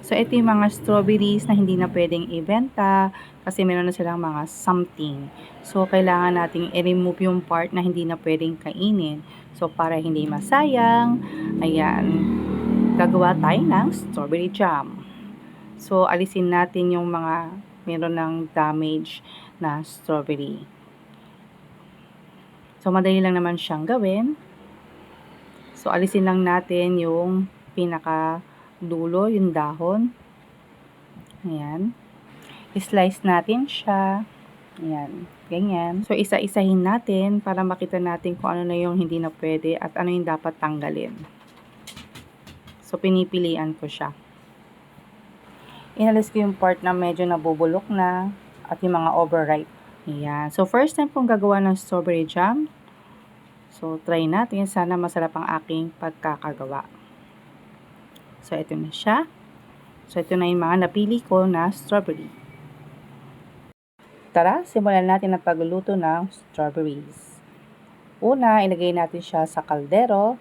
So, ito yung mga strawberries na hindi na pwedeng ibenta kasi meron na silang mga something. So, kailangan nating i-remove yung part na hindi na pwedeng kainin. So, para hindi masayang, ayan, gagawa tayo ng strawberry jam. So, alisin natin yung mga meron ng damage na strawberry. So, madali lang naman siyang gawin. So, alisin lang natin yung pinaka dulo, yung dahon. Ayan. I-slice natin siya. Ayan. Ganyan. So, isa-isahin natin para makita natin kung ano na yung hindi na pwede at ano yung dapat tanggalin. So, pinipilian ko siya. Inalis ko yung part na medyo nabubulok na at yung mga overripe. Ayan. So, first time kong gagawa ng strawberry jam. So, try natin. Sana masarap ang aking pagkakagawa. So, ito na siya. So, ito na yung mga napili ko na strawberry. Tara, simulan natin ang pagluluto ng strawberries. Una, ilagay natin siya sa kaldero.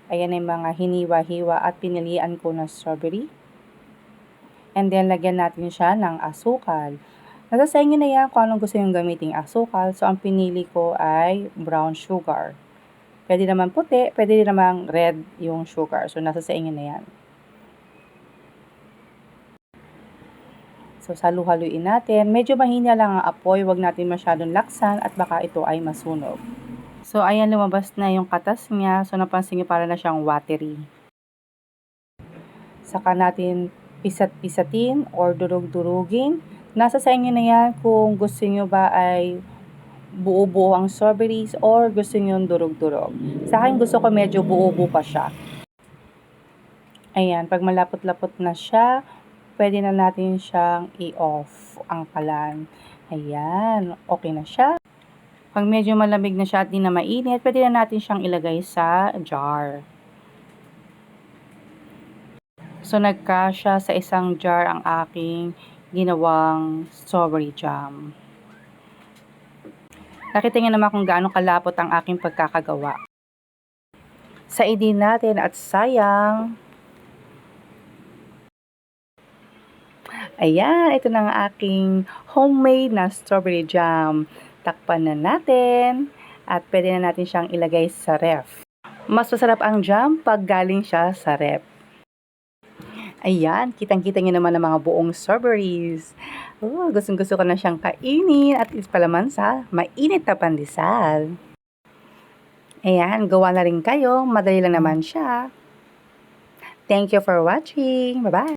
Ayan yung mga hiniwa-hiwa at pinilian ko na strawberry. And then, lagyan natin siya ng asukal. Nasa sa inyo na yan kung anong gusto yung gamiting asukal. So, ang pinili ko ay brown sugar. Pwede naman puti, pwede naman red yung sugar. So, nasa sa inyo na yan. So, salu-haluin natin. Medyo mahina lang ang apoy. Huwag natin masyadong laksan at baka ito ay masunog. So, ayan, lumabas na yung katas niya. So, napansin niyo para na siyang watery. Saka natin pisat-pisatin or durug-durugin. Nasa sa inyo na yan kung gusto nyo ba ay buo-buo ang strawberries or gusto nyo durug-durug. Sa akin gusto ko medyo buo-buo pa siya. Ayan, pag malapot-lapot na siya, pwede na natin siyang i-off ang kalan. Ayan, okay na siya. Pag medyo malamig na siya at di na mainit, pwede na natin siyang ilagay sa jar. So, nagkasya sa isang jar ang aking ginawang strawberry jam. Nakita niyo naman kung gaano kalapot ang aking pagkakagawa. Saidin natin at sayang. Ayan, ito na ang aking homemade na strawberry jam. Takpan na natin at pwede na natin siyang ilagay sa ref. Mas masarap ang jam pag galing siya sa ref. Ayan, kitang-kita niyo naman ang mga buong strawberries. Oh, gustong-gusto ko na siyang kainin at ispalaman sa mainit na pandesal. Ayan, gawa na rin kayo. Madali lang naman siya. Thank you for watching. Bye-bye!